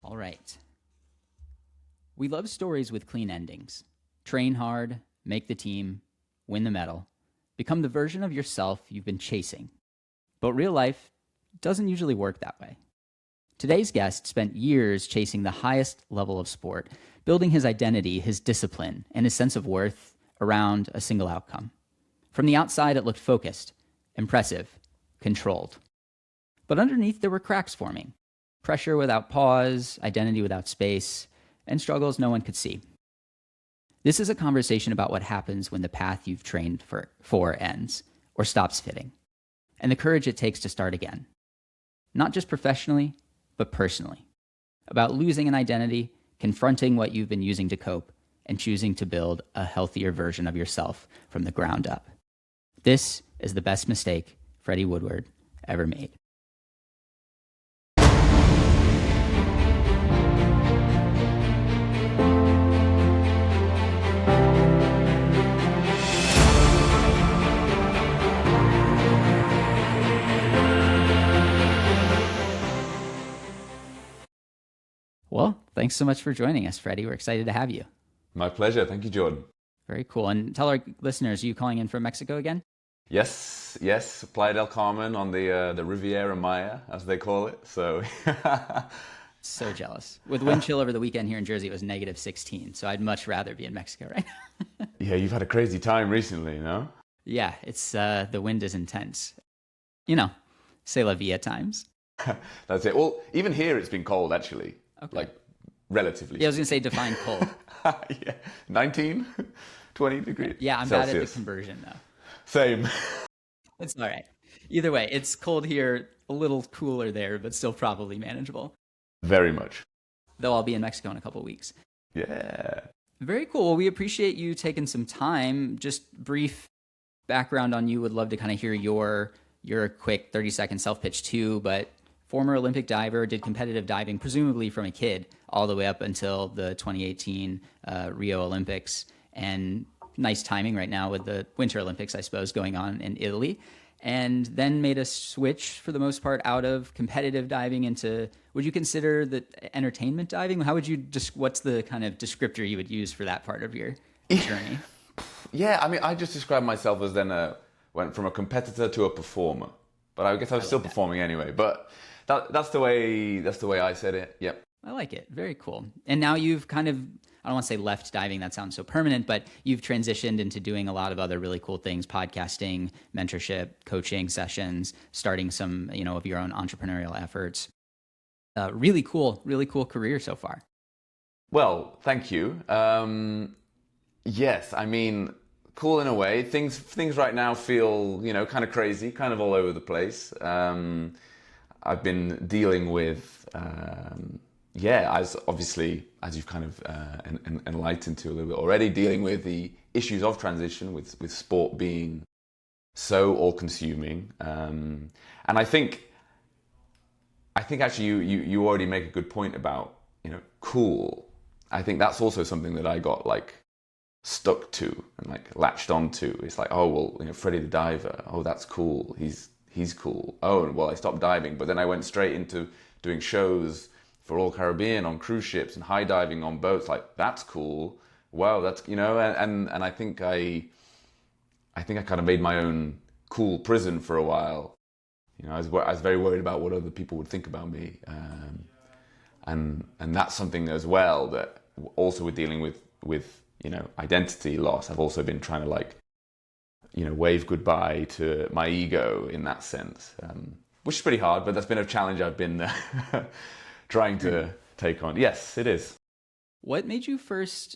All right. We love stories with clean endings. Train hard, make the team, win the medal, become the version of yourself you've been chasing. But real life doesn't usually work that way. Today's guest spent years chasing the highest level of sport, building his identity, his discipline, and his sense of worth around a single outcome. From the outside, it looked focused, impressive, controlled. But underneath, there were cracks forming. Pressure without pause, identity without space, and struggles no one could see. This is a conversation about what happens when the path you've trained for ends or stops fitting, and the courage it takes to start again. Not just professionally, but personally. About losing an identity, confronting what you've been using to cope, and choosing to build a healthier version of yourself from the ground up. This is the best mistake Freddie Woodward ever made. Well, thanks so much for joining us, Freddie. We're excited to have you. My pleasure. Thank you, Jordan. Very cool. And tell our listeners, are you calling in from Mexico again? Yes. Playa del Carmen on the Riviera Maya, as they call it. So, So jealous. With wind chill over the weekend here in Jersey, it was negative 16. So I'd much rather be in Mexico right now. Yeah, you've had a crazy time recently, no? Yeah, it's the wind is intense. You know, c'est la vie at times. That's it. Well, even here it's been cold, actually. Okay. Like, relatively. Yeah, I was going to say define cold. Yeah, 19, 20 degrees. Yeah, I'm Celsius. bad at the conversion, though. Same. It's all right. Either way, it's cold here, a little cooler there, but still probably manageable. Very much. Though I'll be in Mexico in a couple of weeks. Yeah. Very cool. Well, we appreciate you taking some time. Just brief background on you. Would love to kind of hear your quick 30-second self-pitch too, but former Olympic diver, did competitive diving, presumably from a kid, all the way up until the 2018 Rio Olympics. And nice timing right now with the Winter Olympics, I suppose, going on in Italy. And then made a switch, for the most part, out of competitive diving into, would you consider the entertainment diving? How would you, what's the kind of descriptor you would use for that part of your journey? Yeah, I mean, I just describe myself as then went from a competitor to a performer. But I guess I was still performing anyway. But that's the way I said it. Yep. I like it. Very cool. And now you've kind of, I don't want to say left diving, that sounds so permanent, but you've transitioned into doing a lot of other really cool things, podcasting, mentorship, coaching sessions, starting some, of your own entrepreneurial efforts. Really cool career so far. Well, thank you. Yes, I mean, cool in a way. Things right now feel, kind of crazy, kind of all over the place. I've been dealing with, as you've kind of enlightened to a little bit already, dealing with the issues of transition, with sport being so all-consuming. And I think actually you already make a good point about, cool. I think that's also something that I got stuck to and latched onto. It's like, oh, well, Freddie the diver, oh, that's cool. He's cool. Oh, well, I stopped diving, but then I went straight into doing shows for All Caribbean on cruise ships and high diving on boats. That's cool. Wow, that's, and I think I kind of made my own cool prison for a while. I was very worried about what other people would think about me. And that's something as well that also with dealing with identity loss, I've also been trying to wave goodbye to my ego in that sense, which is pretty hard, but that's been a challenge I've been trying to take on. Yes, it is. What made you first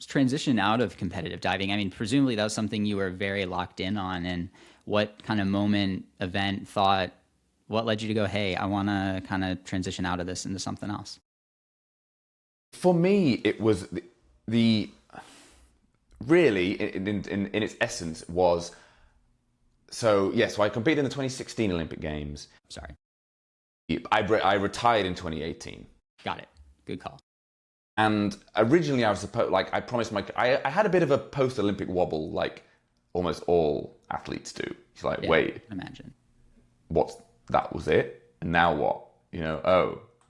transition out of competitive diving? I mean, presumably that was something you were very locked in on, and what kind of moment, event, thought, what led you to go, hey, I want to kind of transition out of this into something else? For me, it was the really, in its essence, was so I competed in the 2016 Olympic Games. Sorry. I retired in 2018. Got it. Good call. And originally I was supposed, I promised I had a bit of a post-Olympic wobble, like almost all athletes do. It's like, yeah, wait, imagine. that was it? And now what?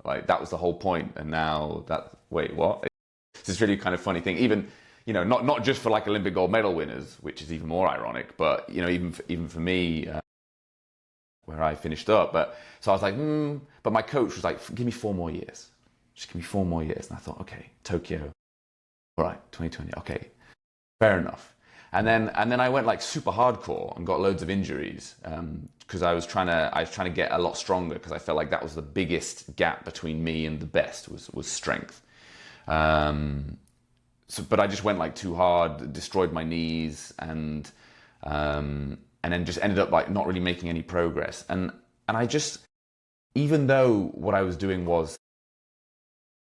Like that was the whole point. And now wait, what? It's this really kind of funny thing. Even, not just for like Olympic gold medal winners, which is even more ironic, but, even for me, where I finished up. But so I was like, but my coach was like, give me 4 more years. Just give me 4 more years. And I thought, okay, Tokyo. All right, 2020. Okay, fair enough. And then I went like super hardcore and got loads of injuries because I was trying to get a lot stronger, because I felt like that was the biggest gap between me and the best was strength. But I just went like too hard, destroyed my knees, and then just ended up like not really making any progress. And I just, even though what I was doing was,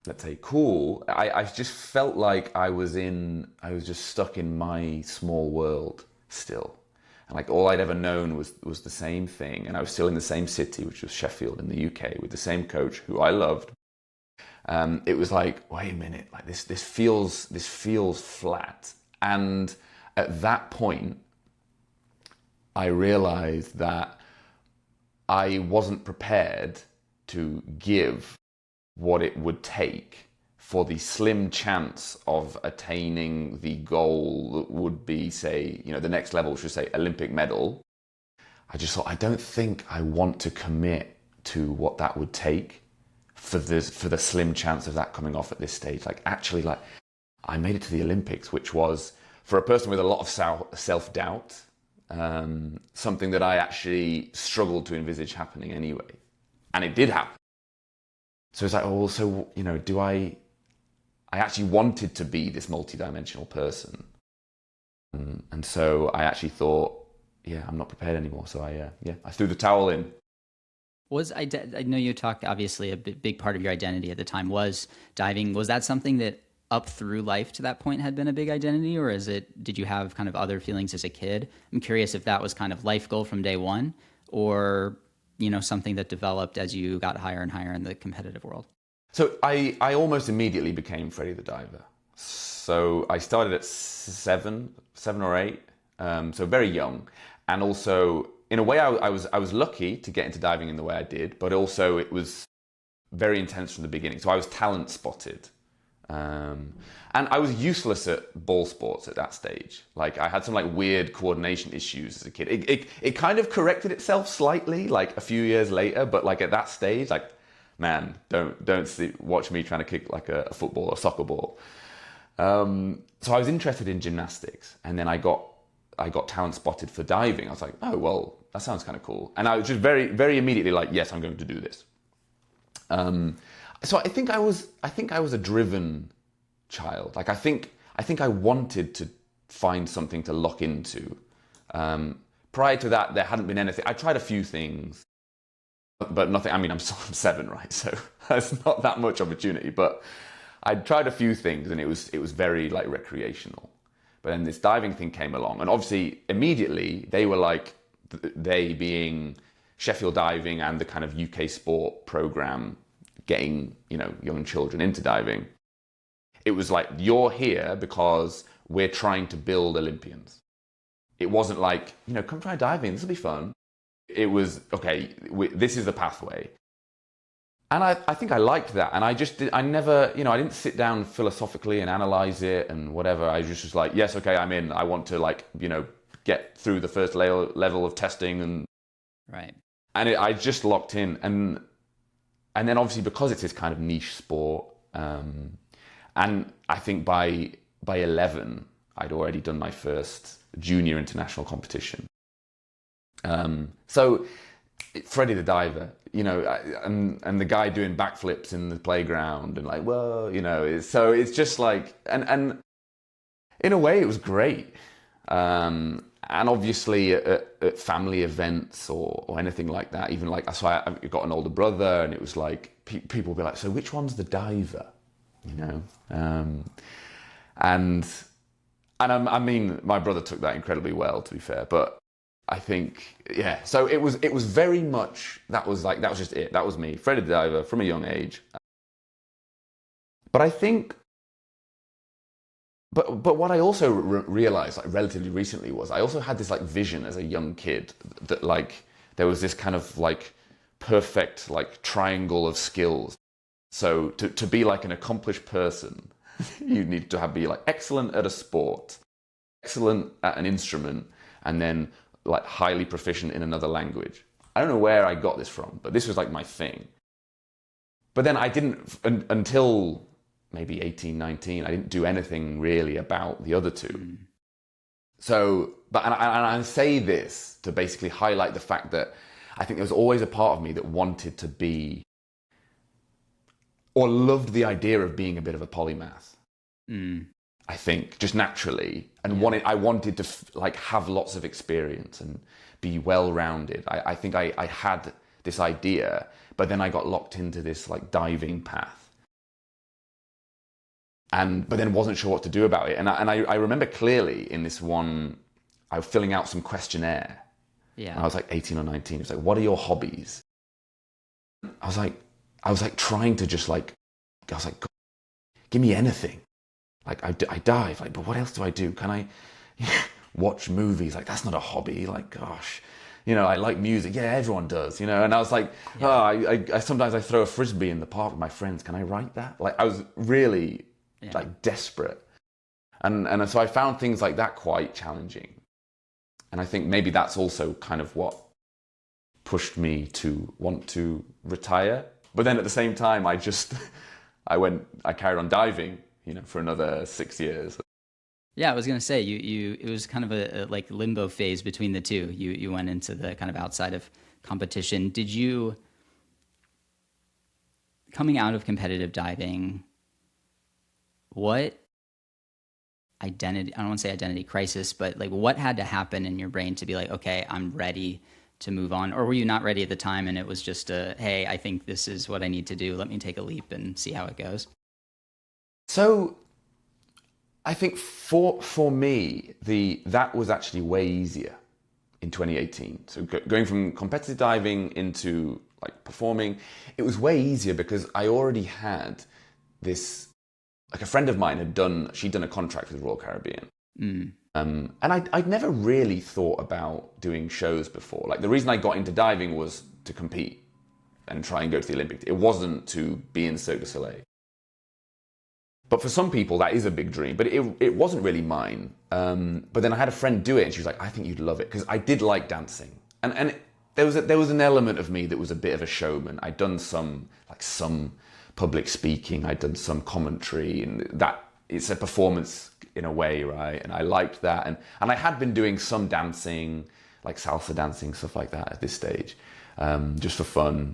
let's say, cool, I just felt like I was just stuck in my small world still. And like all I'd ever known was the same thing. And I was still in the same city, which was Sheffield in the UK, with the same coach who I loved. It was like, wait a minute, like this feels flat. And at that point, I realized that I wasn't prepared to give what it would take for the slim chance of attaining the goal that would be, say, the next level, which would say Olympic medal. I just thought, I don't think I want to commit to what that would take for the slim chance of that coming off at this stage. Like, actually, like, I made it to the Olympics, which was, for a person with a lot of self-doubt, something that I actually struggled to envisage happening anyway. And it did happen. So it's like, oh, so, do I actually wanted to be this multidimensional person. And so I actually thought, yeah, I'm not prepared anymore. So I threw the towel in. I know you talked, obviously, a big part of your identity at the time was diving. Was that something that up through life to that point had been a big identity, or did you have kind of other feelings as a kid? I'm curious if that was kind of life goal from day one, or, something that developed as you got higher and higher in the competitive world. So I almost immediately became Freddie the diver. So I started at 7 or 8, so very young. And also, in a way, I was lucky to get into diving in the way I did, but also it was very intense from the beginning. So I was talent spotted. And I was useless at ball sports at that stage. Like, I had some like weird coordination issues as a kid. It kind of corrected itself slightly, like a few years later, but like at that stage, like, man, watch me trying to kick like a football or soccer ball. So I was interested in gymnastics, and then I got talent spotted for diving. I was like, oh, well, that sounds kind of cool. And I was just very, very immediately like, yes, I'm going to do this. So I think I was a driven child. Like, I think I wanted to find something to lock into. Prior to that, there hadn't been anything. I tried a few things, but nothing. I mean, I'm 7, right? So that's not that much opportunity. But I tried a few things, and it was very like recreational. But then this diving thing came along, and obviously immediately they were like, they being Sheffield Diving and the kind of UK sport program, getting young children into diving. It was like, you're here because we're trying to build Olympians. It wasn't like, come try diving, this will be fun. It was, okay, this is the pathway. And I think I liked that. And I didn't sit down philosophically and analyze it and whatever. I was just like, yes, okay, I'm in. I want to get through the first level of testing. And right. And I just locked in. And then obviously, because it's this kind of niche sport, and I think by 11, I'd already done my first junior international competition. So Freddie the diver, and the guy doing backflips in the playground, and like, well, so it's just like, and in a way it was great. And obviously at family events or anything like that, even like, so I got an older brother, and it was like, people would be like, so which one's the diver? And I mean, my brother took that incredibly well, to be fair, but I think, yeah, so it was very much, that was just it. That was me, Freddie the diver from a young age. But I think, but what I also realized like relatively recently was I also had this like vision as a young kid that like there was this kind of like perfect like triangle of skills. So to be like an accomplished person, you need to be like excellent at a sport, excellent at an instrument, and then like highly proficient in another language. I don't know where I got this from, but this was like my thing. But then I didn't, until maybe 18, 19, I didn't do anything really about the other two. So, and I say this to basically highlight the fact that I think there was always a part of me that wanted to be, or loved the idea of being a bit of a polymath. I think just naturally, and I wanted to like have lots of experience and be well-rounded. I think I had this idea, but then I got locked into this like diving path, but then wasn't sure what to do about it. And I remember clearly in this one, I was filling out some questionnaire. Yeah. And I was like 18 or 19. It was like, what are your hobbies? I was like trying to just like, I was like, God, give me anything. Like I dive, like, but what else do I do? Can I watch movies? Like, that's not a hobby. Like, gosh, I like music. Yeah, everyone does, And I was like, I sometimes I throw a frisbee in the park with my friends. Can I write that? Like, I was really like desperate. And so I found things like that quite challenging. And I think maybe that's also kind of what pushed me to want to retire. But then at the same time, I carried on diving, for another 6 years. Yeah, I was going to say, it was kind of a like limbo phase between the two. You went into the kind of outside of competition. Did you, coming out of competitive diving, what identity, I don't want to say identity crisis, but like what had to happen in your brain to be like, okay, I'm ready to move on? Or were you not ready at the time and it was just hey, I think this is what I need to do. Let me take a leap and see how it goes. So I think for me, that was actually way easier in 2018. So going from competitive diving into like performing, it was way easier because I already had this, like a friend of mine she'd done a contract with Royal Caribbean. And I'd never really thought about doing shows before. Like the reason I got into diving was to compete and try and go to the Olympics. It wasn't to be in Cirque du Soleil. But for some people, that is a big dream. But it wasn't really mine. But then I had a friend do it, and she was like, "I think you'd love it," because I did like dancing, and there was an element of me that was a bit of a showman. I'd done some public speaking, I'd done some commentary, and that it's a performance in a way, right? And I liked that, and I had been doing some dancing, like salsa dancing, stuff like that at this stage, just for fun.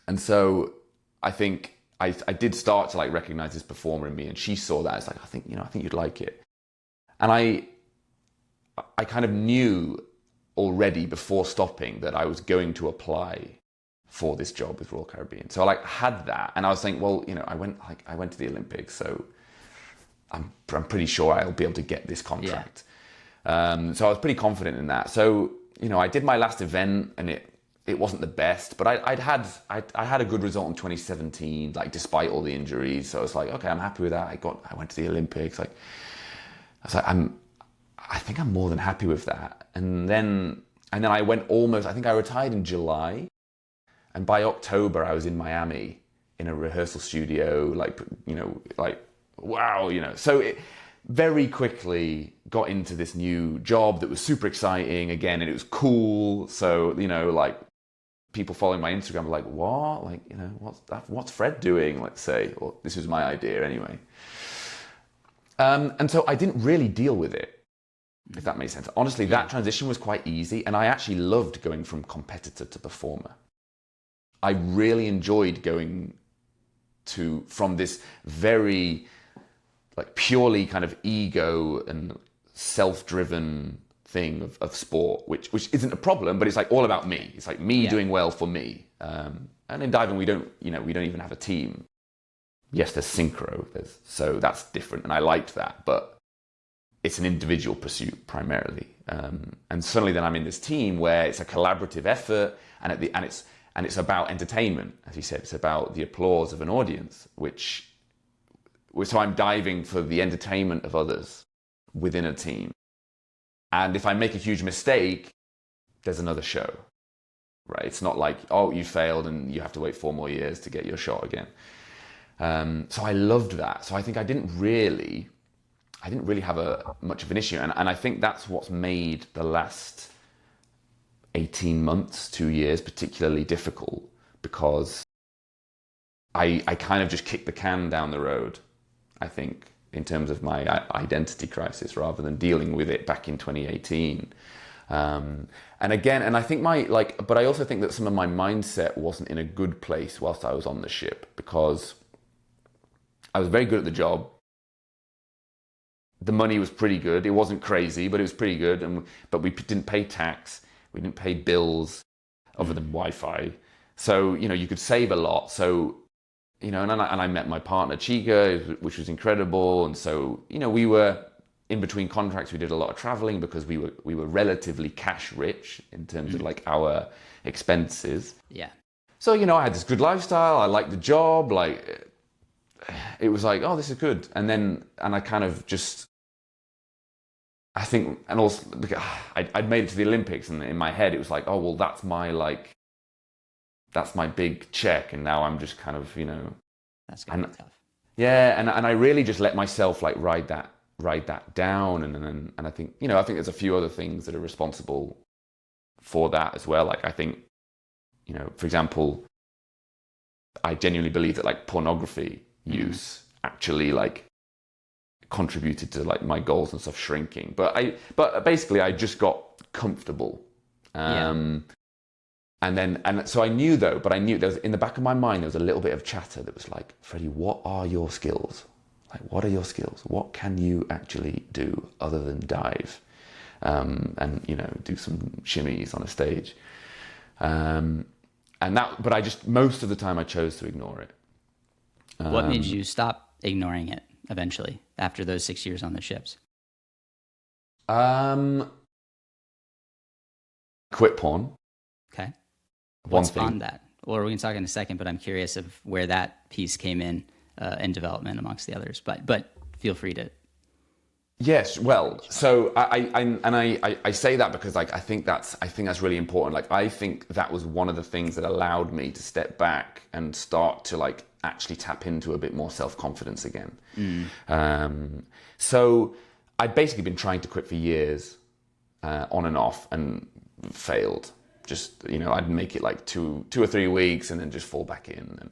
And so I think I did start to like recognize this performer in me, and she saw that. It's like, I think you'd like it. And I kind of knew already before stopping that I was going to apply for this job with Royal Caribbean. So I like had that, and I was saying, well, I went to the Olympics, so I'm pretty sure I'll be able to get this contract. Yeah. So I was pretty confident in that. So I did my last event, and it wasn't the best, but I had a good result in 2017, like despite all the injuries. So I was like, okay, I'm happy with that. I went to the Olympics. Like, I was like, I think I'm more than happy with that. And then I went I think I retired in July, and by October I was in Miami in a rehearsal studio, like wow, So it very quickly got into this new job that was super exciting again, and it was cool. So like, people following my Instagram were like, what? Like, what's Fred doing? Let's say, or this was my idea anyway. And so I didn't really deal with it, if that makes sense. Honestly, that transition was quite easy, and I actually loved going from competitor to performer. I really enjoyed going from this very like purely kind of ego and self-driven thing of sport, which isn't a problem, but it's like all about me. It's like me doing well for me. And in diving, we don't even have a team. Yes, there's synchro, so that's different, and I liked that, but it's an individual pursuit primarily. And suddenly, then I'm in this team where it's a collaborative effort, and it's about entertainment, as you said. It's about the applause of an audience, so I'm diving for the entertainment of others within a team. And if I make a huge mistake, there's another show, right? It's not like, oh, you failed and you have to wait 4 more years to get your shot again. So I loved that. So I think I didn't really have much of an issue. And I think that's what's made the last 18 months, 2 years particularly difficult, because I kind of just kicked the can down the road, I think, in terms of my identity crisis, rather than dealing with it back in 2018. And I think but I also think that some of my mindset wasn't in a good place whilst I was on the ship, because I was very good at the job. The money was pretty good. It wasn't crazy, but it was pretty good. But we didn't pay tax. We didn't pay bills other than Wi-Fi. So, you could save a lot. So, and I met my partner, Chica, which was incredible. And so, we were in between contracts. We did a lot of traveling because we were relatively cash rich in terms of like our expenses. Yeah. So, I had this good lifestyle. I liked the job. Like, it was like, oh, this is good. And I kind of just, I think, and also because I'd made it to the Olympics, and in my head it was like, oh, well, that's my big check, and now I'm just kind of, That's gonna be tough. Yeah, and I really just let myself like ride that down, and I think, I think there's a few other things that are responsible for that as well. Like, I think, for example, I genuinely believe that like pornography use actually like contributed to like my goals and stuff shrinking, but basically I just got comfortable. So I knew there was, in the back of my mind, there was a little bit of chatter that was like, Freddie, what are your skills? Like, what are your skills? What can you actually do other than dive? And, do some shimmies on a stage. But most of the time I chose to ignore it. What made you stop ignoring it eventually after those 6 years on the ships? Quit porn. Okay. What spawned that? Or we can talk in a second, but I'm curious of where that piece came in development amongst the others. But feel free to. Yes, well, so I say that because like I think that's really important. Like, I think that was one of the things that allowed me to step back and start to like actually tap into a bit more self-confidence again. So I'd basically been trying to quit for years, on and off, and failed. Just, I'd make it like 2 or 3 weeks and then just fall back in.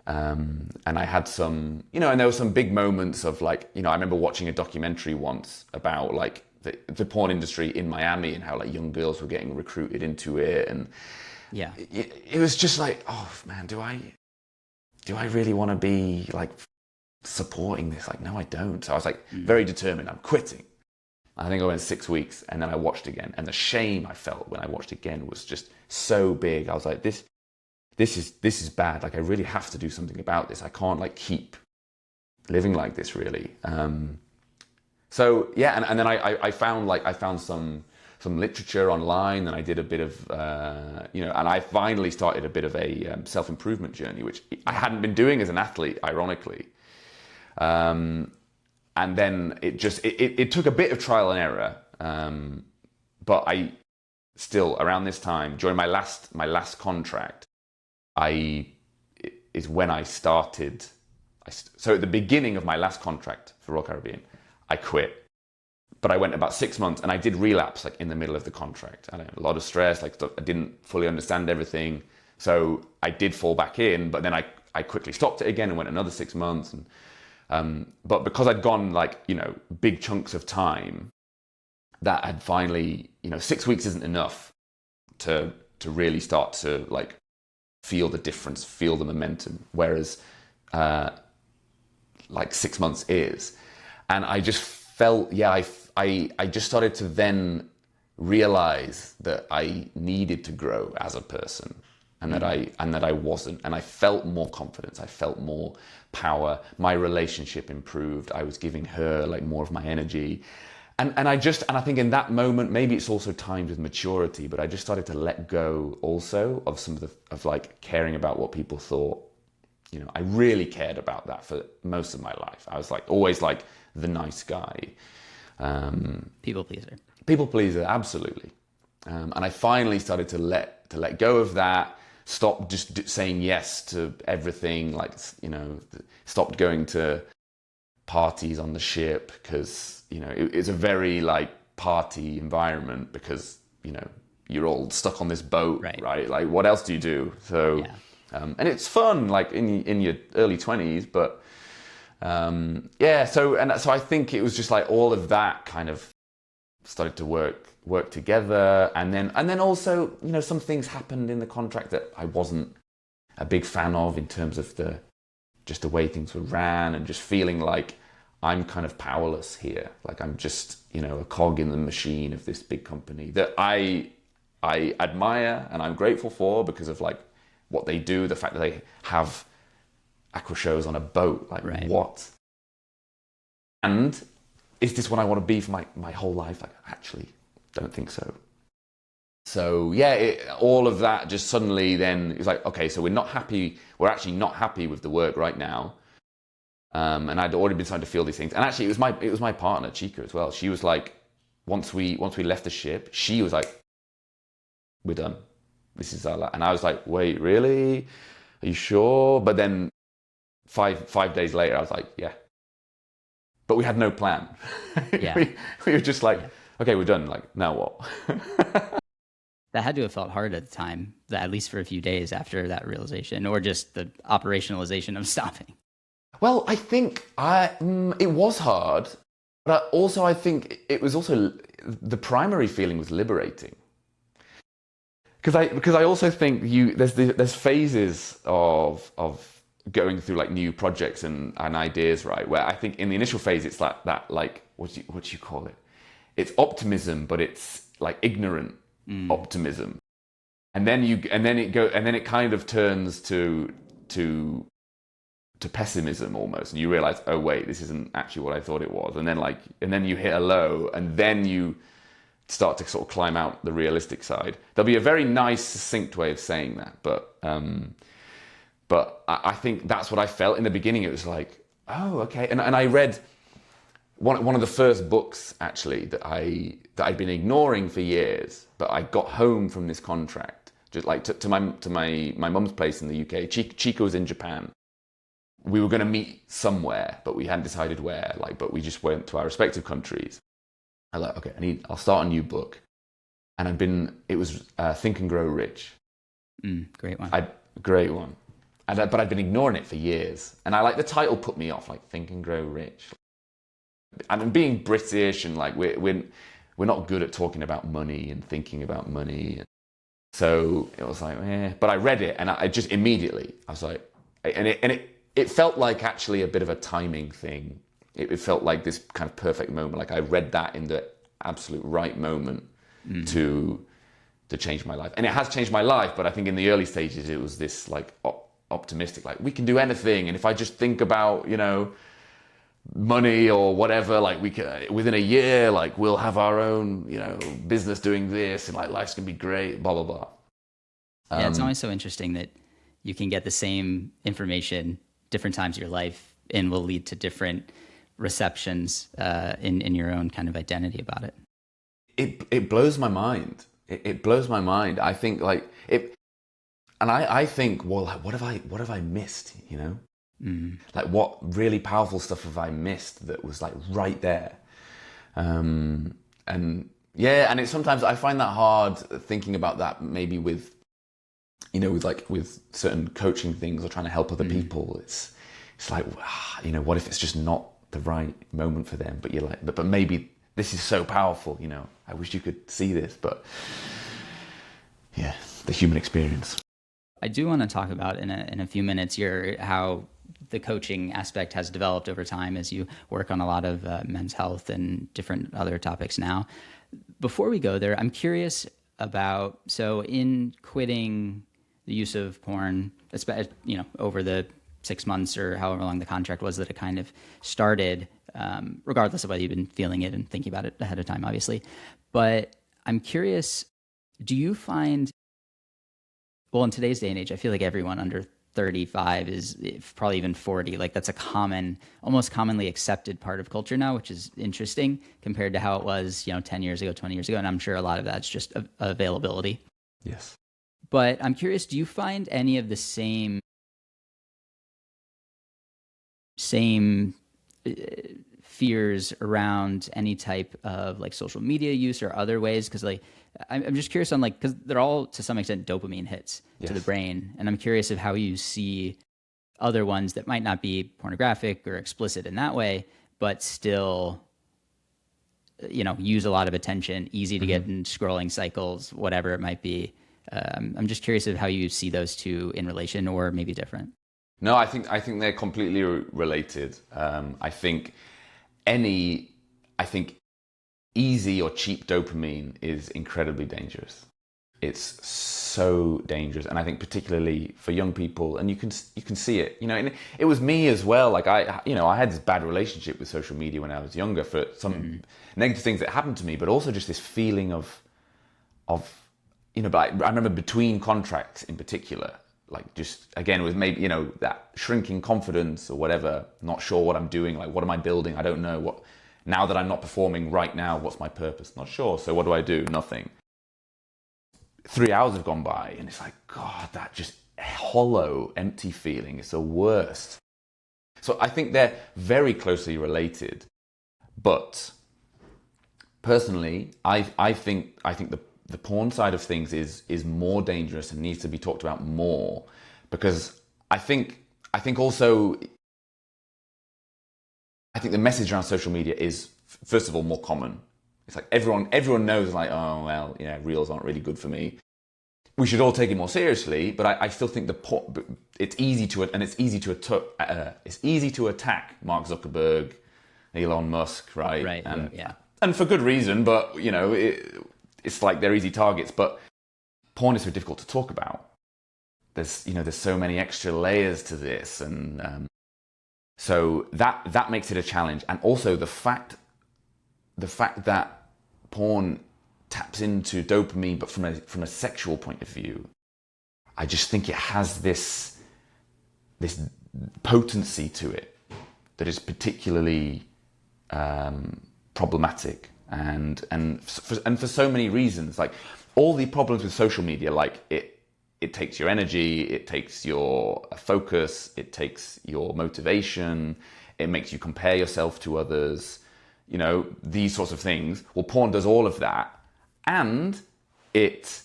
And I had some, and there were some big moments of like, I remember watching a documentary once about like the porn industry in Miami and how like young girls were getting recruited into it. And it was just like, oh man, do I really want to be like supporting this? Like, no, I don't. So I was like very determined. I'm quitting. I think I went 6 weeks, and then I watched again, and the shame I felt when I watched again was just so big. I was like, this is bad. Like, I really have to do something about this. I can't like keep living like this, really. So yeah, and then I found some literature online, and I did a bit of and I finally started a bit of a self-improvement journey, which I hadn't been doing as an athlete, ironically. And then it took a bit of trial and error, but I still, around this time, during my last contract, is when I started. So at the beginning of my last contract for Royal Caribbean, I quit, but I went about 6 months, and I did relapse like in the middle of the contract. I had a lot of stress, like I didn't fully understand everything, so I did fall back in, but then I quickly stopped it again and went another 6 months. But because I'd gone like, big chunks of time, that had finally, 6 weeks isn't enough to really start to like feel the difference, feel the momentum. Whereas like 6 months is. And I just felt, I just started to then realize that I needed to grow as a person. And that I wasn't, and I felt more confidence. I felt more power. My relationship improved. I was giving her like more of my energy, and I think in that moment, maybe it's also timed with maturity, but I just started to let go also of some of like caring about what people thought. I really cared about that for most of my life. I was like always like the nice guy, people pleaser, absolutely. And I finally started to let go of that. stopped just saying yes to everything, like, you know, stopped going to parties on the ship because, you know, it's a very like party environment because, you know, you're all stuck on this boat, right? Like, what else do you do? So, and it's fun, like in your early 20s, but So I think it was just like all of that kind of started to work together, and then also, you know, some things happened in the contract that I wasn't a big fan of in terms of the way things were ran, and just feeling like I'm kind of powerless here, like I'm just, you know, a cog in the machine of this big company that I admire and I'm grateful for because of like what they do, the fact that they have aqua shows on a boat, like what? And is this what I want to be for my whole life? Like, I actually don't think so. So yeah, all of that just suddenly then, it was like, okay, so we're actually not happy with the work right now. And I'd already been starting to feel these things. And actually it was my partner, Chica, as well. She was like, once we left the ship, she was like, we're done. This is our life. And I was like, wait, really? Are you sure? But then five days later, I was like, yeah. But we had no plan. Yeah. we were just like, okay, we're done. Like, now what? That had to have felt hard at the time, at least for a few days after that realization, or just the operationalization of stopping. Well, I think it was hard, but also I think it was also, the primary feeling was liberating. Because I also think there's phases of going through like new projects and ideas, right? Where I think in the initial phase it's like that, like what do you call it? It's optimism, but it's like ignorant optimism, and then it kind of turns to pessimism almost, and you realize, oh wait, this isn't actually what I thought it was, and then you hit a low, and then you start to sort of climb out the realistic side. There'll be a very nice, succinct way of saying that, but I think that's what I felt in the beginning. It was like, oh, okay. And I read one of the first books actually that I'd been ignoring for years, but I got home from this contract, just like to my mum's place in the UK. Chico was in Japan. We were going to meet somewhere, but we hadn't decided where. But we just went to our respective countries. I was like, okay, I'll start a new book. And it was Think and Grow Rich. Great one. Great one. But I'd been ignoring it for years. And the title put me off, like Think and Grow Rich. And being British, and like we're not good at talking about money and thinking about money. So it was like, But I read it, and I just immediately, I was like, and it felt like actually a bit of a timing thing. It felt like this kind of perfect moment. Like I read that in the absolute right moment to change my life. And it has changed my life, but I think in the early stages it was this like optimistic, like we can do anything. And if I just think about, you know, money or whatever, like we can, within a year, like we'll have our own, you know, business doing this, and like life's gonna be great, blah, blah, blah. Yeah, it's always so interesting that you can get the same information different times of your life and will lead to different receptions in your own kind of identity about it. It blows my mind. It blows my mind. I think like it, and I think, well, what have I missed? You know, like what really powerful stuff have I missed that was like right there? And yeah, and sometimes I find that hard thinking about that. Maybe with, you know, with certain coaching things or trying to help other people. It's like, you know, what if it's just not the right moment for them? But you're like, but maybe this is so powerful, you know, I wish you could see this. But yeah, the human experience. I do want to talk about in a few minutes how the coaching aspect has developed over time as you work on a lot of men's health and different other topics now. Before we go there, I'm curious about, so in quitting the use of porn, you know, over the 6 months or however long the contract was that it kind of started, regardless of whether you've been feeling it and thinking about it ahead of time, obviously. But I'm curious, do you find, well, in today's day and age, I feel like everyone under 35 is probably even 40. Like that's a almost commonly accepted part of culture now, which is interesting compared to how it was, you know, 10 years ago, 20 years ago. And I'm sure a lot of that's just availability. Yes. But I'm curious, do you find any of the same fears around any type of like social media use or other ways? Because like I'm just curious on like, because they're all to some extent dopamine hits to the brain, and I'm curious of how you see other ones that might not be pornographic or explicit in that way, but still, you know, use a lot of attention, easy to get in scrolling cycles, whatever it might be. I'm just curious of how you see those two in relation, or maybe different. No, I think they're completely related. I think easy or cheap dopamine is incredibly dangerous. It's so dangerous, and I think particularly for young people, and you can see it. You know, and it was me as well. Like I had this bad relationship with social media when I was younger for some negative things that happened to me, but also just this feeling of you know. But I remember between contracts in particular, like just again with maybe, you know, that shrinking confidence or whatever. Not sure what I'm doing. Like, what am I building? I don't know what. Now that I'm not performing right now, what's my purpose? Not sure. So what do I do? Nothing. 3 hours have gone by, and it's like, God, that just hollow, empty feeling is the worst. So I think they're very closely related. But personally, I think the porn side of things is more dangerous and needs to be talked about more, because I think the message around social media is, first of all, more common. It's like everyone knows, like, oh, well, yeah, reels aren't really good for me. We should all take it more seriously, but I still think it's easy to attack Mark Zuckerberg, Elon Musk, right? Right. And, yeah. And for good reason, but, you know, it's like they're easy targets. But porn is so difficult to talk about. There's so many extra layers to this, and so that makes it a challenge. And also the fact that porn taps into dopamine, but from a sexual point of view, I just think it has this potency to it that is particularly problematic, and for so many reasons. Like all the problems with social media, like it takes your energy, it takes your focus, it takes your motivation, it makes you compare yourself to others. You know, these sorts of things. Well, porn does all of that, and it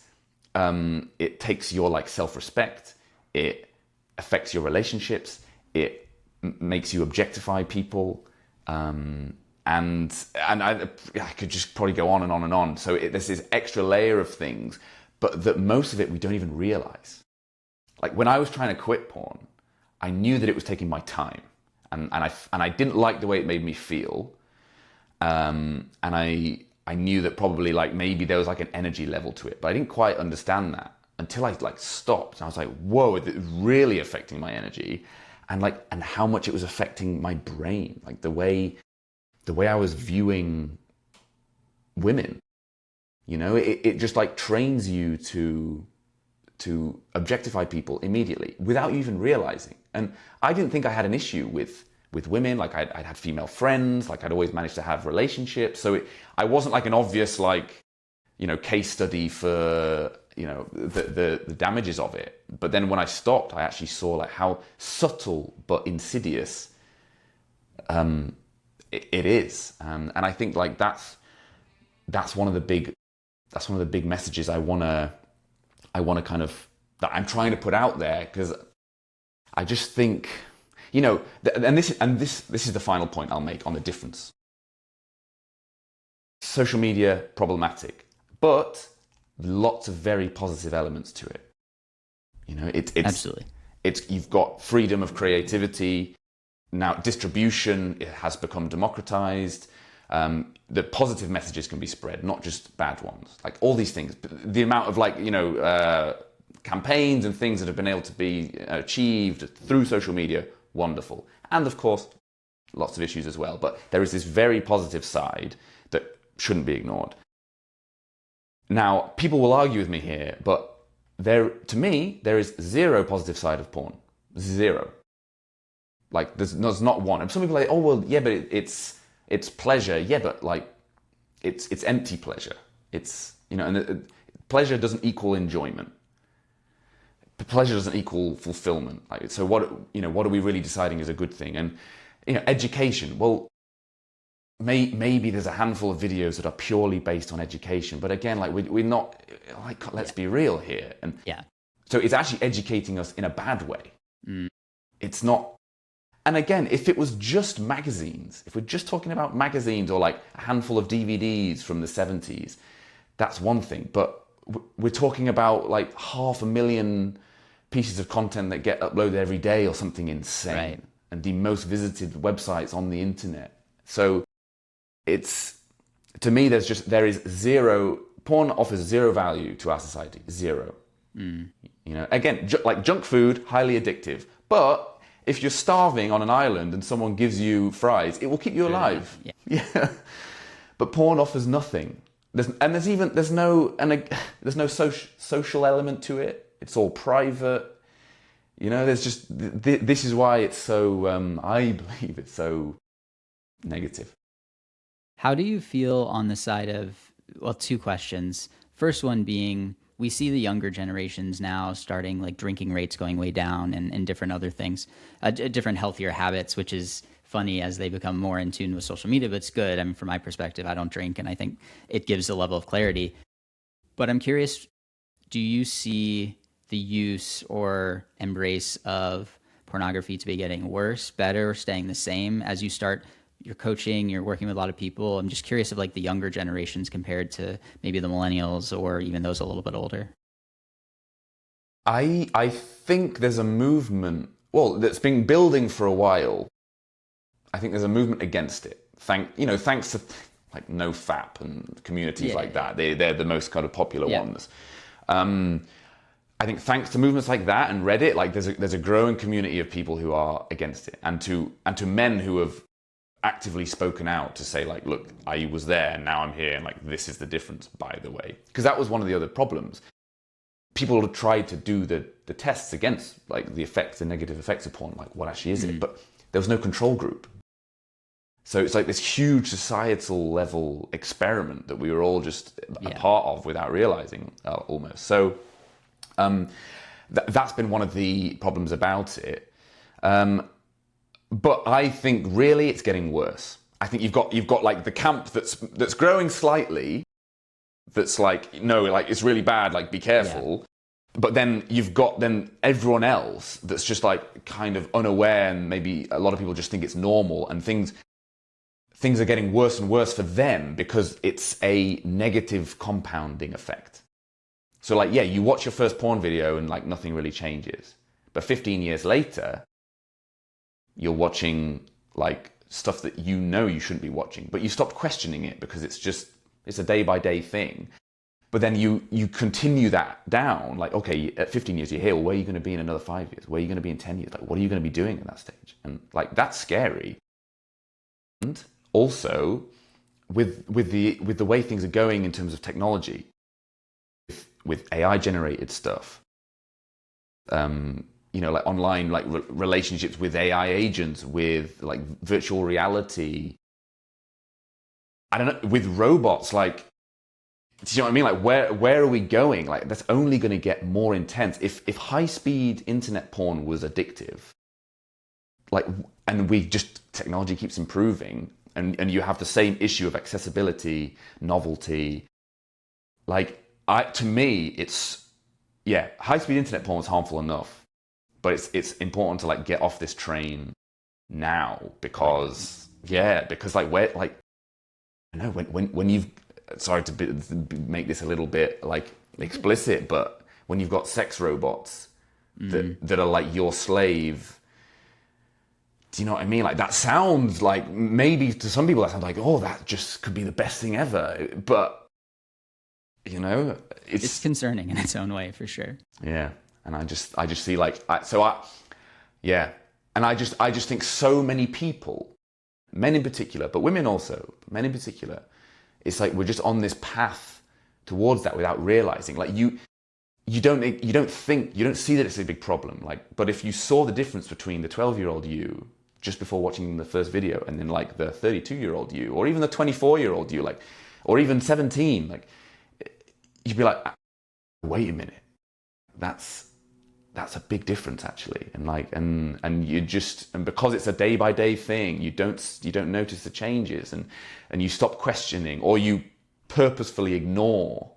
takes your like self-respect. It affects your relationships. It makes you objectify people, and I could just probably go on and on and on. So there's this extra layer of things, but that most of it we don't even realize. Like when I was trying to quit porn, I knew that it was taking my time, and I didn't like the way it made me feel. And I knew that probably like maybe there was like an energy level to it, but I didn't quite understand that until I like stopped. And I was like, whoa, it's really affecting my energy, and how much it was affecting my brain, like the way I was viewing women. You know, it just like trains you to objectify people immediately without you even realizing. And I didn't think I had an issue with women. Like I'd had female friends, like I'd always managed to have relationships. So I wasn't like an obvious, like, you know, case study for, you know, the damages of it. But then when I stopped, I actually saw like how subtle but insidious it is. And I think like that's one of the big messages I wanna kind of, that I'm trying to put out there, because I just think, you know, and this is the final point I'll make on the difference. Social media, problematic, but lots of very positive elements to it. You know, it's Absolutely. You've got freedom of creativity. Now distribution, it has become democratized. The positive messages can be spread, not just bad ones. Like all these things, the amount of like, you know, campaigns and things that have been able to be achieved through social media, wonderful. And of course, lots of issues as well. But there is this very positive side that shouldn't be ignored. Now, people will argue with me here, but to me, there is zero positive side of porn. Zero. Like there's not one. And some people are like, oh well, yeah, but it's pleasure. Yeah, but like it's empty pleasure. It's, you know, and pleasure doesn't equal enjoyment. pleasure doesn't equal fulfillment. Like, so what are we really deciding is a good thing? And education. Well, maybe there's a handful of videos that are purely based on education, but again, like we're not like, let's be real here. And yeah, so it's actually educating us in a bad way. Mm. It's not. And again, if it was just magazines, if we're just talking about magazines or like a handful of DVDs from the 70s, that's one thing. But we're talking about like 500,000 pieces of content that get uploaded every day or something insane. Right. And the most visited websites on the internet. So it's, to me, there is zero, porn offers zero value to our society. Zero. Again, like junk food, highly addictive. But if you're starving on an island and someone gives you fries, it will keep you alive. Yeah. But porn offers nothing. There's no social element to it. It's all private. There's just, this is why it's so, I believe it's so negative. How do you feel on the side of, well, two questions. First one being, we see the younger generations now starting like drinking rates going way down and different other things, different healthier habits, which is funny as they become more in tune with social media, but it's good. I mean, from my perspective, I don't drink and I think it gives a level of clarity. But I'm curious, do you see the use or embrace of pornography to be getting worse, better, staying the same as you start your coaching, you're working with a lot of people? I'm just curious of like the younger generations compared to maybe the millennials or even those a little bit older. I think there's a movement, well, that's been building for a while. I think there's a movement against it. Thanks to like NoFap and communities like that. They're the most kind of popular ones. I think thanks to movements like that and Reddit, like there's a growing community of people who are against it, and to men who have actively spoken out to say like, look, I was there and now I'm here, and like this is the difference, by the way. Because that was one of the other problems. People have tried to do the tests against like the negative effects of porn, like what actually is it? But there was no control group. So it's like this huge societal level experiment that we were all just a part of without realizing, almost. So that's been one of the problems about it. But I think really it's getting worse. I think you've got like the camp that's growing slightly, that's like, no, like it's really bad, like be careful. Yeah. But then you've got everyone else that's just like kind of unaware, and maybe a lot of people just think it's normal, and things are getting worse and worse for them because it's a negative compounding effect. So like, you watch your first porn video and like nothing really changes. But 15 years later, you're watching like stuff that you shouldn't be watching, but you stopped questioning it because it's a day by day thing. But then you continue that down, like, okay, at 15 years you're here, well, where are you going to be in another 5 years? Where are you going to be in 10 years? Like, what are you going to be doing at that stage? And like, that's scary. And also with the way things are going in terms of technology, with AI generated stuff, like online, like relationships with AI agents, with like virtual reality. I don't know, with robots, like, do you know what I mean? Like, where are we going? Like, that's only going to get more intense. If high speed internet porn was addictive, like, and technology keeps improving, and you have the same issue of accessibility, novelty, like, to me, it's, high-speed internet porn is harmful enough, but it's important to like get off this train now because like where, like, I know when you've, sorry to make this a little bit like explicit, but when you've got sex robots that are like your slave, do you know what I mean? Like, that sounds like, maybe to some people that sounds like, oh, that just could be the best thing ever, but it's concerning in its own way, for sure. Yeah. And I just see like, and I just think so many people, men in particular, but women also, men in particular, it's like we're just on this path towards that without realizing. Like, you don't see that it's a big problem. Like, but if you saw the difference between the 12-year-old you just before watching the first video, and then like the 32-year-old you, or even the 24-year-old you, like, or even 17, like, you'd be like, wait a minute, that's that's a big difference actually. And like, and you just, and because it's a day by day thing, you don't notice the changes, and you stop questioning, or you purposefully ignore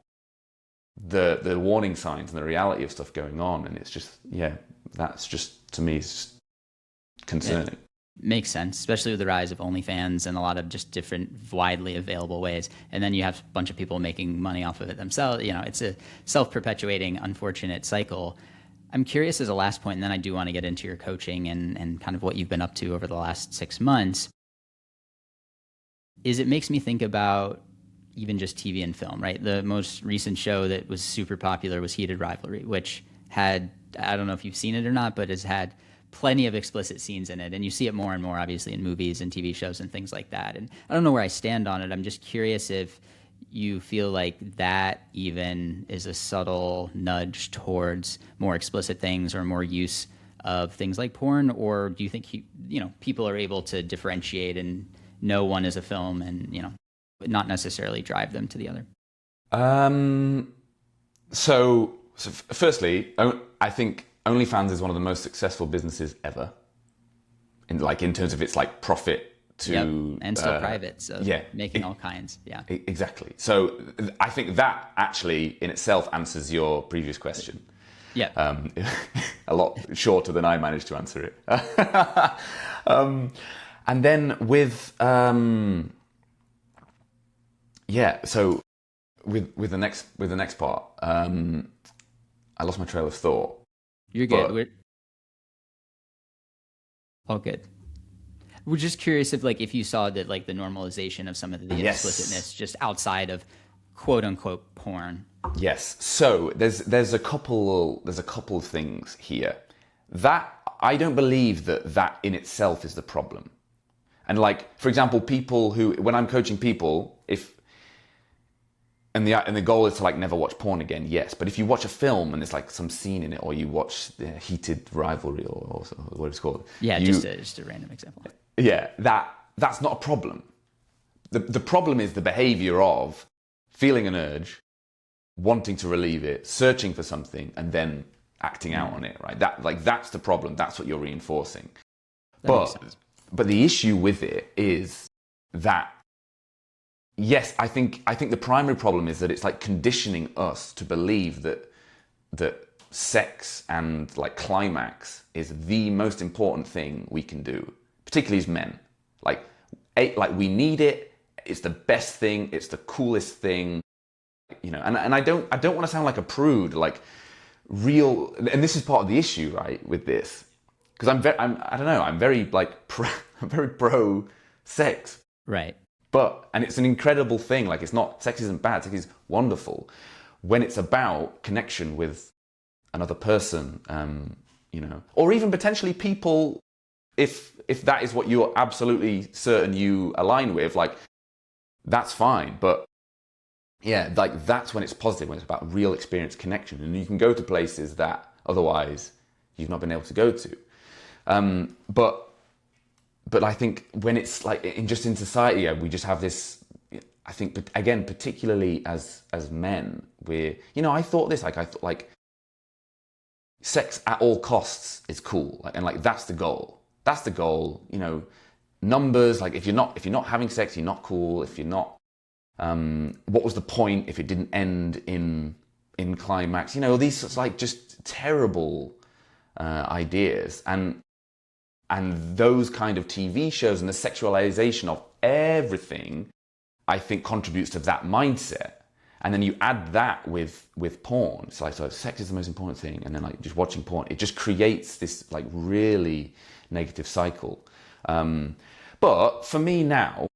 the warning signs and the reality of stuff going on. And it's just, yeah, that's just, to me, it's just concerning. Makes sense, especially with the rise of OnlyFans and a lot of just different widely available ways. And then you have a bunch of people making money off of it themselves. You know, it's a self-perpetuating, unfortunate cycle. I'm curious as a last point, and then I do want to get into your coaching and kind of what you've been up to over the last 6 months, is it makes me think about even just TV and film, right? The most recent show that was super popular was Heated Rivalry, which had, I don't know if you've seen it or not, but has had plenty of explicit scenes in it. And you see it more and more, obviously, in movies and TV shows and things like that. And I don't know where I stand on it. I'm just curious if you feel like that even is a subtle nudge towards more explicit things or more use of things like porn, or do you think people are able to differentiate and know one is a film and not necessarily drive them to the other? So firstly, I think OnlyFans is one of the most successful businesses ever, in terms of its like profit to, and still private, so making all kinds. Exactly. So I think that actually in itself answers your previous question. A lot shorter than I managed to answer it. And then with so with the next part, I lost my trail of thought. You're good. All good. We're just curious if you saw that the normalization of some of the explicitness just outside of quote unquote porn. Yes. So there's a couple of things here that I don't believe that in itself is the problem. And for example, people who, when I'm coaching people, and the goal is to never watch porn again, yes. But if you watch a film and there's some scene in it, or you watch the Heated Rivalry or what it's called. Yeah, just a random example. Yeah, that's not a problem. The problem is the behavior of feeling an urge, wanting to relieve it, searching for something, and then acting out on it, right? That's the problem. That's what you're reinforcing. But the issue with it is that, yes, I think the primary problem is that it's conditioning us to believe that sex and climax is the most important thing we can do, particularly as men. We need it. It's the best thing. It's the coolest thing. And I don't want to sound like a prude. Real, and this is part of the issue, right, with this, because I'm very pro sex, right? And it's an incredible thing. Sex isn't bad. Sex is wonderful when it's about connection with another person, or even potentially people, if that is what you're absolutely certain you align with, that's fine. But yeah, that's when it's positive, when it's about real experience connection, and you can go to places that otherwise you've not been able to go to. But I think when it's in society, we just have this, I think, again, particularly as men, I thought this, I thought sex at all costs is cool. And that's the goal. That's the goal, numbers, if you're not having sex, you're not cool. If you're not, what was the point if it didn't end in climax? These just terrible ideas. And those kind of TV shows and the sexualization of everything, I think, contributes to that mindset. And then you add that with porn. It's so sex is the most important thing. And then just watching porn, it just creates this really negative cycle. But for me now,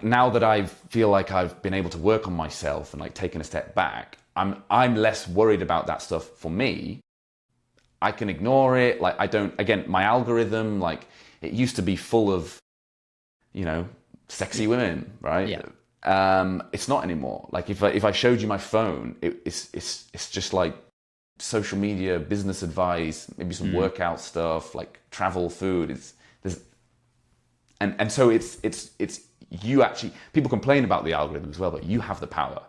now that I feel like I've been able to work on myself and taken a step back, I'm less worried about that stuff for me. I can ignore it. My algorithm, it used to be full of, sexy women, right? Yeah. It's not anymore. If I showed you my phone, it's just social media, business advice, maybe some workout stuff, travel, food. So it's you actually, people complain about the algorithm as well, but you have the power.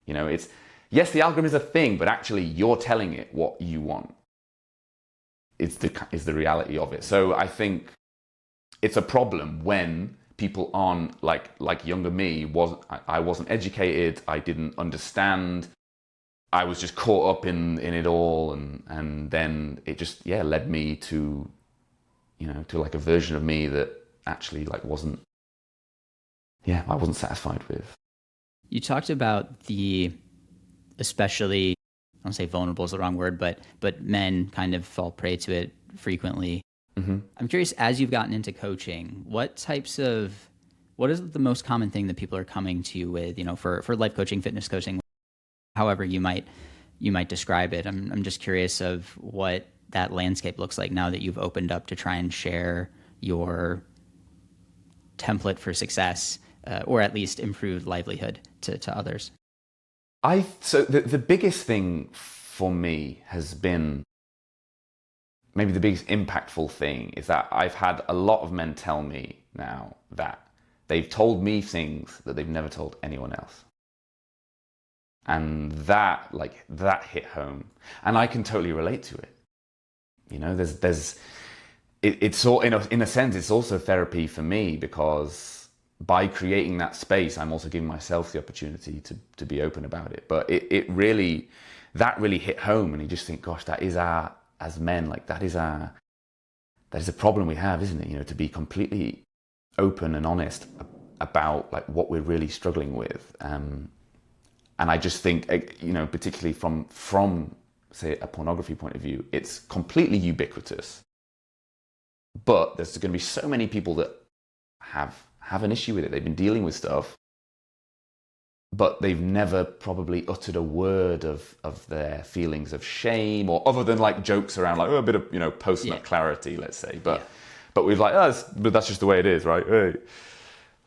Yes, the algorithm is a thing, but actually you're telling it what you want. is the reality of it. So I think it's a problem when people aren't like younger me I wasn't educated, I didn't understand, I was just caught up in it all, and then it just led me to to like a version of me that actually like wasn't I wasn't satisfied with. You talked about the, especially, I don't say vulnerable is the wrong word, but men kind of fall prey to it frequently. Mm-hmm. I'm curious, as you've gotten into coaching, what is the most common thing that people are coming to you with, for life coaching, fitness coaching, however you might describe it. I'm just curious of what that landscape looks like now that you've opened up to try and share your template for success, or at least improved livelihood to others. So the biggest thing for me has been, maybe the biggest impactful thing, is that I've had a lot of men tell me now that they've told me things that they've never told anyone else. And that hit home. And I can totally relate to it. It's all, in a sense, it's also therapy for me, because by creating that space, I'm also giving myself the opportunity to be open about it. But that really hit home, and you just think, gosh, that is as men, like that is a problem we have, isn't it? To be completely open and honest about like what we're really struggling with. And I just think, particularly from say a pornography point of view, it's completely ubiquitous. But there's going to be so many people that have an issue with it. They've been dealing with stuff, but they've never probably uttered a word of their feelings of shame, or other than like jokes around like, a bit of post-nut clarity, let's say. But we've like, but that's just the way it is, right? Hey.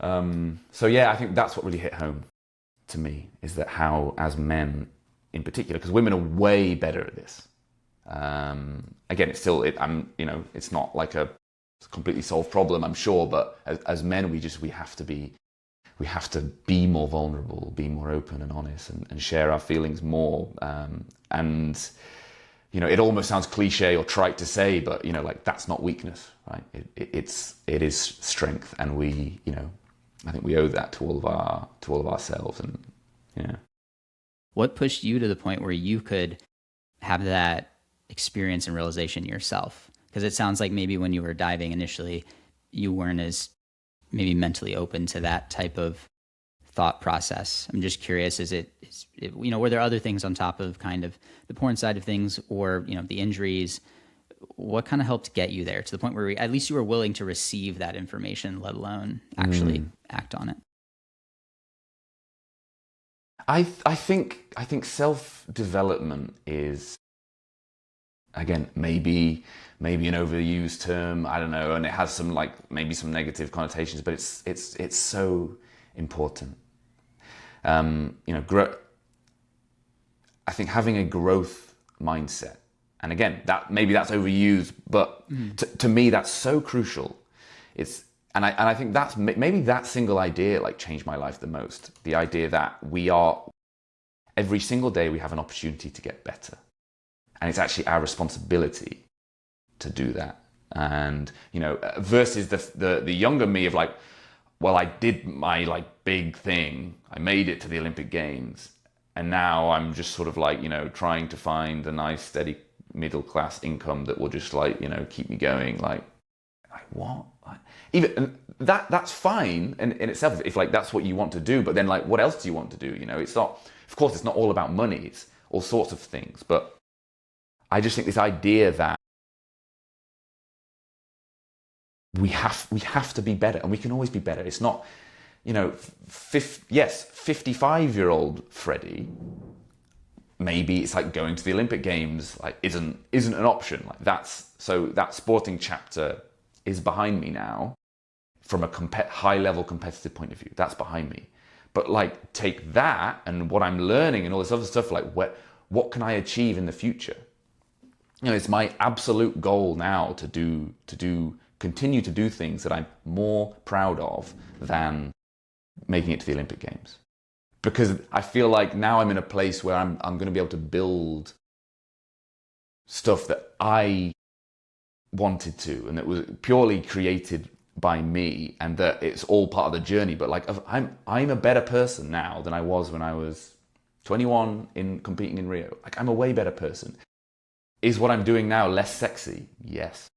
So I think that's what really hit home to me, is that how, as men in particular, because women are way better at this. Again, it's not like a completely solved problem, I'm sure, but as men, we have to be more vulnerable, be more open and honest, and share our feelings more. And it almost sounds cliche or trite to say, but like that's not weakness, right? It is strength, and I think we owe that to all of ourselves. And what pushed you to the point where you could have that experience and realization yourself? Because it sounds like maybe when you were diving initially, you weren't as maybe mentally open to that type of thought process. I'm just curious, were there other things on top of kind of the porn side of things, or, the injuries? What kind of helped get you there to the point where at least you were willing to receive that information, let alone actually act on it? I think self-development is, again, maybe an overused term, I don't know, and it has some maybe some negative connotations, but it's so important. I think having a growth mindset, and again, that's overused, but to me that's so crucial. And I think that's maybe that single idea changed my life the most. The idea that every single day we have an opportunity to get better. And it's actually our responsibility to do that. And, versus the younger me of I did my big thing. I made it to the Olympic Games. And now I'm just sort of trying to find a nice steady middle class income that will just keep me going. Like what? Even that's fine in itself if that's what you want to do. But then what else do you want to do? It's not. Of course, it's not all about money. It's all sorts of things. But I just think this idea that we have to be better, and we can always be better. It's not, 55-year-old Freddie. Maybe it's going to the Olympic Games isn't an option. That sporting chapter is behind me now, from a high-level competitive point of view. That's behind me. But take that and what I'm learning and all this other stuff. What can I achieve in the future? It's my absolute goal now to continue to do things that I'm more proud of than making it to the Olympic Games. Because I feel now I'm in a place where I'm going to be able to build stuff that I wanted to, and it was purely created by me, and that it's all part of the journey. But like, I'm a better person now than I was when I was 21 in competing in Rio. Like, I'm a way better person. Is what I'm doing now less sexy? Yes.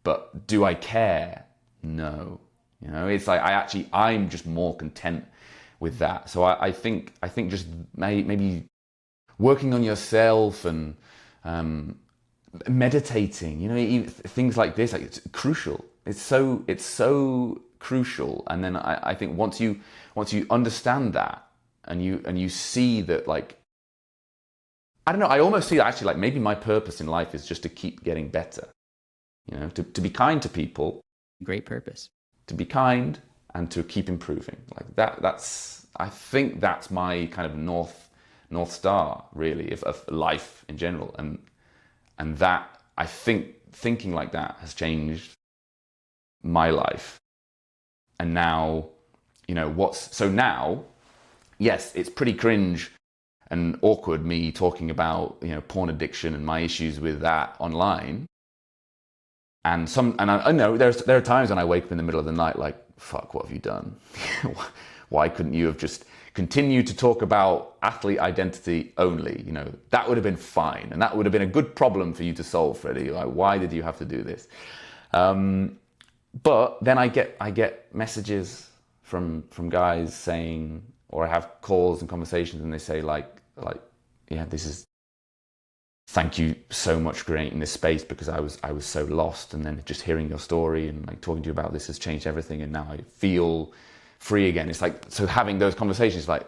But do I care? No. You know, it's like I'm just more content with that. So I think just maybe working on yourself and meditating, you know, things like this, like, it's crucial. It's so crucial. And then I think once you understand that, and you see that, like, I don't know, I almost see that actually, like, maybe my purpose in life is just to keep getting better. You know, to be kind to people. Great purpose. To be kind and to keep improving. Like that's I think that's my kind of north star, really, of life in general. And that, I think, thinking like that has changed my life. And now, you know, so now, yes, it's pretty cringe and awkward, me talking about, you know, porn addiction and my issues with that online. And I know there are times when I wake up in the middle of the night like, fuck, what have you done? Why couldn't you have just continued to talk about athlete identity only? You know, that would have been fine, and that would have been a good problem for you to solve, Freddie. Like, why did you have to do this? But then I get messages from guys saying, or I have calls and conversations, and they say like, yeah, thank you so much for creating this space, because I was so lost, and then just hearing your story and like talking to you about this has changed everything, and now I feel free again. It's like, so having those conversations, like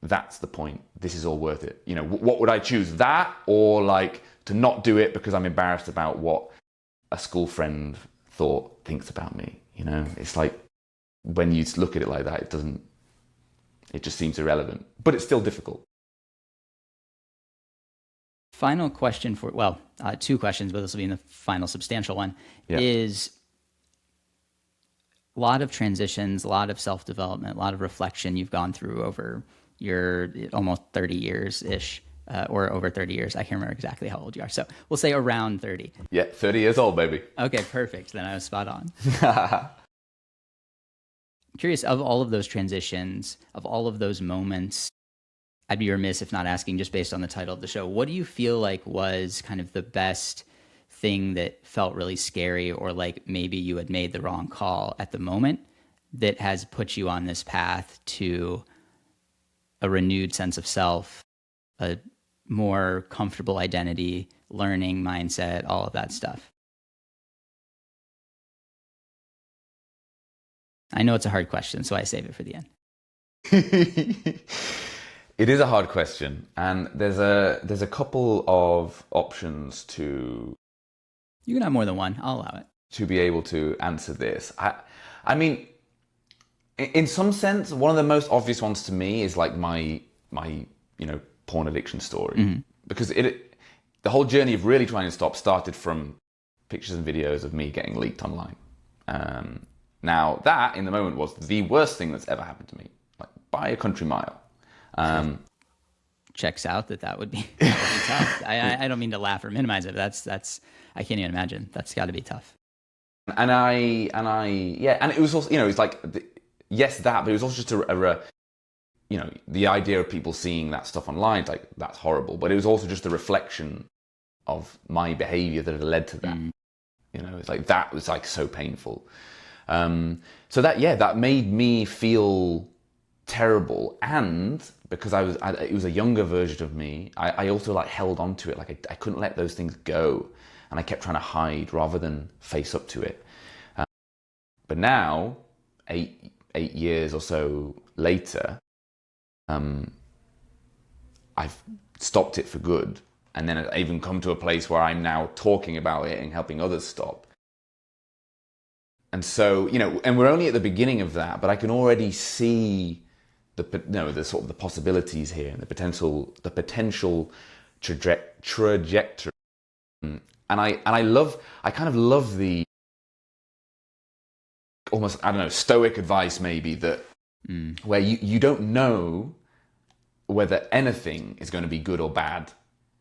that's the point. This is all worth it. You know, what would I choose, that, or like to not do it because I'm embarrassed about what a school friend thinks about me? You know, it's like, when you look at it like that, it just seems irrelevant, but it's still difficult. Final question two questions, but this will be in the final substantial one, is a lot of transitions, a lot of self-development, a lot of reflection you've gone through over your almost 30 years-ish, or over 30 years. I can't remember exactly how old you are. So we'll say around 30. Yeah, 30 years old, baby. Okay, perfect. Then I was spot on. Curious, of all of those transitions, of all of those moments, I'd be remiss if not asking, just based on the title of the show, what do you feel like was kind of the best thing that felt really scary, or like maybe you had made the wrong call at the moment, that has put you on this path to a renewed sense of self, a more comfortable identity, learning mindset, all of that stuff? I know it's a hard question, so I save it for the end. It is a hard question, and there's a couple of options to... You can have more than one. I'll allow it. To be able to answer this. I mean, in some sense, one of the most obvious ones to me is like my you know, porn addiction story. Mm-hmm. Because the whole journey of really trying to stop started from pictures and videos of me getting leaked online. Now, that, in the moment, was the worst thing that's ever happened to me, like, by a country mile. Checks out that would be tough. I don't mean to laugh or minimize it, but that's I can't even imagine. That's got to be tough. And it was also, you know, it's like, yes, that, but it was also just you know, the idea of people seeing that stuff online, like, that's horrible. But it was also just a reflection of my behavior that had led to that. Mm. You know, it's like, that was like so painful. So that made me feel terrible, and because it was a younger version of me, I also like held on to it. Like, I couldn't let those things go, and I kept trying to hide rather than face up to it. But now, eight years or so later, I've stopped it for good, and then I've even come to a place where I'm now talking about it and helping others stop. And so, you know, and we're only at the beginning of that, but I can already see the sort of the possibilities here, and the potential trajectory. And I kind of love the almost, I don't know, stoic advice maybe, that where you don't know whether anything is going to be good or bad,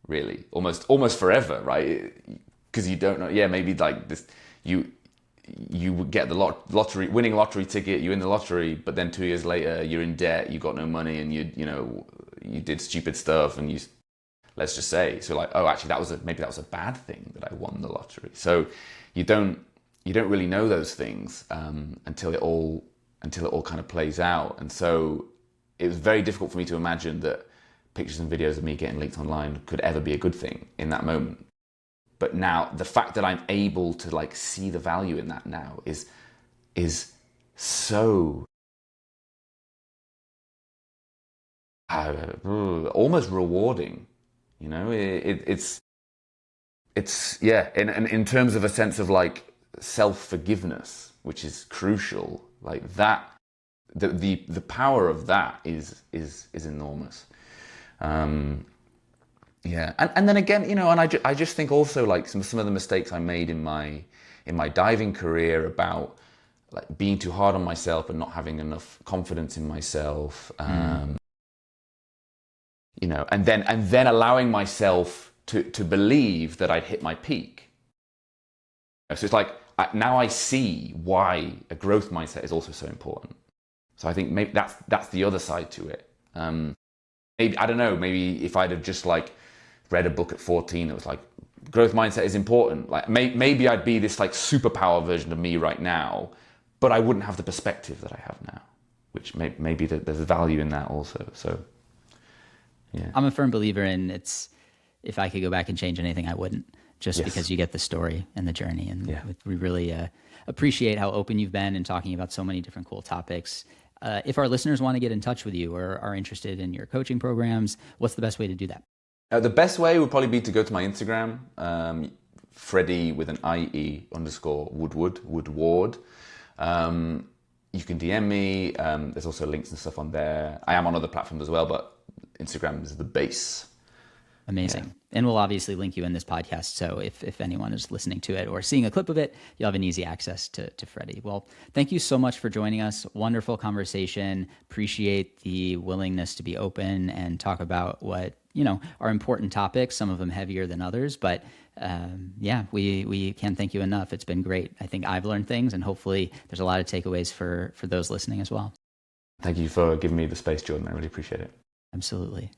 really, almost forever, right? because you don't know. Yeah, maybe like this, you would get the winning lottery ticket, you win the lottery, but then 2 years later you're in debt, you got no money, and you did stupid stuff, and let's just say, so like, oh, actually maybe that was a bad thing that I won the lottery. So you don't really know those things until it all kind of plays out. And so it was very difficult for me to imagine that pictures and videos of me getting leaked online could ever be a good thing in that moment. But now the fact that I'm able to like see the value in that now is so almost rewarding. It's yeah, and in terms of a sense of like self-forgiveness, which is crucial, like that, the power of that is enormous. Yeah, and then again, and I just think also like some of the mistakes I made in my diving career about like being too hard on myself and not having enough confidence in myself, and then allowing myself to believe that I'd hit my peak. So it's like now I see why a growth mindset is also so important. So I think maybe that's the other side to it. Maybe, I don't know, maybe if I'd have just like read a book at 14 that was like, growth mindset is important, like maybe I'd be this like superpower version of me right now, but I wouldn't have the perspective that I have now, which maybe there's value in that also. So yeah, I'm a firm believer in if I could go back and change anything, I wouldn't, just because you get the story and the journey. And we really appreciate how open you've been in talking about so many different cool topics. If our listeners want to get in touch with you or are interested in your coaching programs, what's the best way to do that? The best way would probably be to go to my Instagram, Freddie with an IE _ Woodward. You can DM me. There's also links and stuff on there. I am on other platforms as well, but Instagram is the base. Amazing. Yeah. And we'll obviously link you in this podcast. So if anyone is listening to it or seeing a clip of it, you'll have an easy access to Freddie. Well, thank you so much for joining us. Wonderful conversation. Appreciate the willingness to be open and talk about what, are important topics, some of them heavier than others. But we can't thank you enough. It's been great. I think I've learned things, and hopefully there's a lot of takeaways for those listening as well. Thank you for giving me the space, Jordan. I really appreciate it. Absolutely.